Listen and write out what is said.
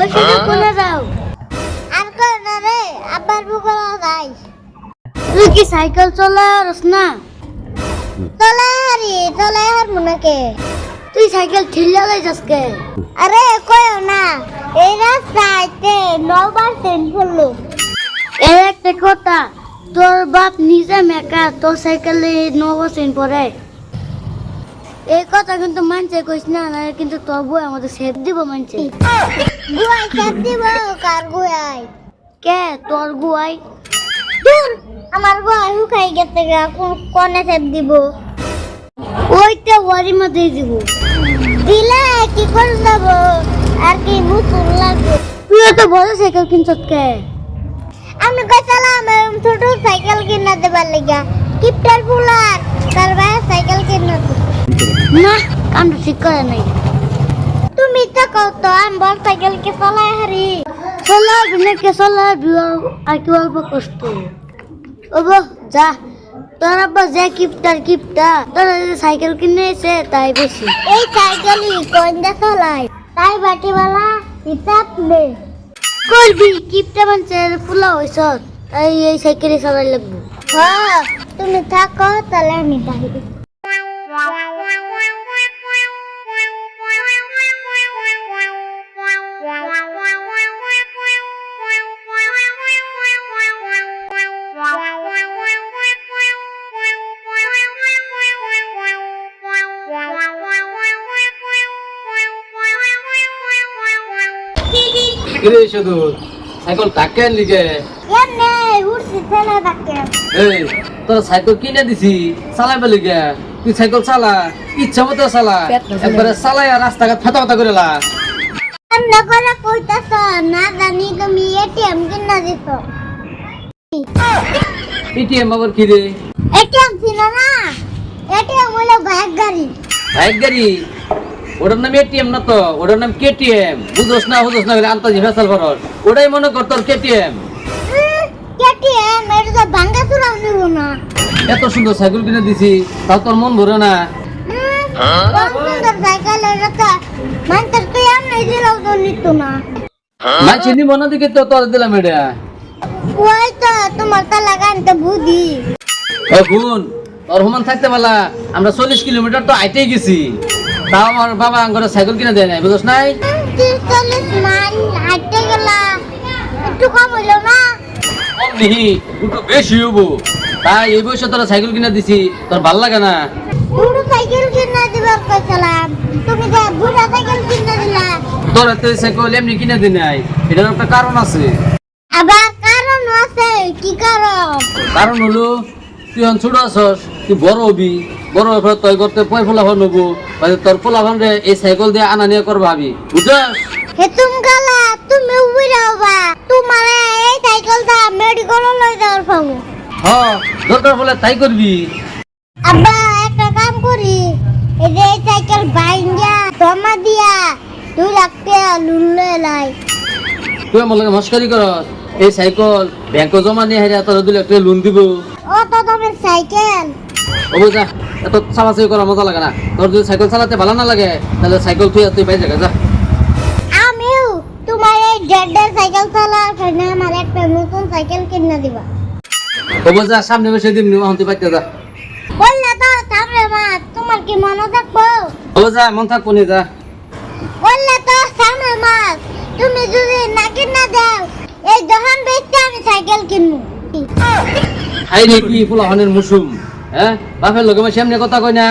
ওই সাইকেল কোনে যাও আর কই না রে আব্বার বুকলা যাই তুই কি সাইকেল চলাস না চলে আর মনেকে তুই সাইকেল ঠেলে যাইছস কে আরে কইও না এই রাস্তাতে 9% পড়লো এর একটা কথা তোর বাপ নিজে মেকা তোর সাইকেলে 9% পড়ে এই কথা কিন্তু মানছে কইস না না কিন্তু তোর বই আমাদের সেফ দিব মানছে গুয়াই সেফ দিব কার গুয়াই কে তোর গুয়াই দূর আমার গুয়াই হুকাই গেছে গা কোনে সেফ দিব ওইটা ওয়ারি মধ্যে দিব দিলে কি করে যাব আর কি মুসুর লাগবে তুই তো বড় সাইকেল কিনছস কে আমি কইছিলাম ছোট সাইকেল কিনা দেবার লাগা কিপটার ফুলার তার ভাই সাইকেল কিনা না কামটা ঠিক করে নাই তুমি তো কত আমি বড় সাইকেল কে চালাই হারি চালাবি না কে চালাবি আর কি অল্প কষ্ট ওগো যা তোর আব্বা যে কিপটা তোর সাইকেল কিনেছে তাই বেশি এই সাইকেলই কোনটা চালাই তাই বাটিওয়ালা হিসাব নে করবি কিপটা বানছে ফুলা হইছ তাই এই সাইকেলই চালাই লাগবে হ্যাঁ তুমি থাকো তাহলে আমি যাই কিরে শুধু সাইকেল টাকেন লিগে এমনে উড়ছি ছেলে থাকে এই তোর সাইকেল কিনে দিছি চালাইবে লিগে তুই সাইকেল চালা ইচ্ছা মতো চালা একবারে চালাই আর রাস্তাঘাট ফাটা ফাটা করে লা এমনে করে কইতাছ না জানি তুমি এটিএম কিনা দিছ এটিএম আবার কি রে এটিএম ছিল না এটিএম হলো বাইক গাড়ি বাইক গাড়ি ওটার নাম এটিএম না তো ওটার নাম কেটিএম বুঝোস না বলে আন্তাজি ফেসাল করস ওটাই মনে কর তোর কেটিএম কেটিএম এটা তো ভাঙ্গা চুরাও নিব না এত সুন্দর সাইকেল কিনে দিছি তাও তোর মন ভরে না সুন্দর সাইকেল এটা তো মানতে তুই এমনি দিলেও তো নিত না না চিনি মনে দিকে তো তোর দিলাম এটা ওই তো তোমার তো লাগানতে বুদ্ধি এখন তোর সমান থাকতে পারলা আমরা 40 কিলোমিটার তো আইতেই গেছি তাও আমার বাবা আঙ্গরে সাইকেল কিনে দেয় নাই বুঝছ নাই 40 মাইল হাঁটতে গেলা একটু কম হইলো না কম নিহি একটু বেশি হবো তাই এই বয়সে তোরা সাইকেল কিনে দিছি তোর ভাল লাগে না বুড়ো সাইকেল কিনে দিবার কইছিলাম তুমি যে বুড়া সাইকেল কিনে দিলা তোর এত সাইকেল এমনি কিনে দিই নাই এটার একটা কারণ আছে আবার কারণ আছে কি কারণ হলো তুই এখন ছোট আছস তুই বড় হবি বড় হয়ে তৈ করতে পয় ফলাফল নেবো তোর ফলাফল রে এই সাইকেল দিয়ে আনা নিয়ে কর ভাবি বুঝছস হেতুম গালা তুমি উড়ে হবা তোমার এই সাইকেলটা মেডিকেল লই যাওয়ার পাবো হ্যাঁ দরকার হলে তাই করবি আব্বা একটা কাম করি এই যে এই সাইকেল বাইঙ্গা জমা দিয়া 2 লাখ টাকা লোন লাই তুই আমার লাগে মস্কারি করস এই সাইকেল ব্যাংকে জমা নিয়ে হেরা তোর 2 লাখ টাকা লোন দিব ও তো তোমার সাইকেল ও বুঝা এত চালাচালি করা মজা লাগে না তোর যদি সাইকেল চালাতে ভালো না লাগে তাহলে সাইকেল তুই পাই জায়গা যা আমিও তোমার এই ডেডের সাইকেল চালার জন্য আমার একটা নতুন সাইকেল কিনে দিবা ও বুঝা সামনে বসে দিম নি হন্তি পাইতে যা বললে তো সামনে মা তোমার কি মনে থাকবো ও বুঝা মন থাকবো নি যা বললে তো সামনে মা তুমি যদি না কিনে দাও এই দোকান বেচতে আমি সাইকেল কিনবো হাই রে কি ফুলাহনের মুসুম হ্যাঁ বাপের লগে সামনে কথা কই না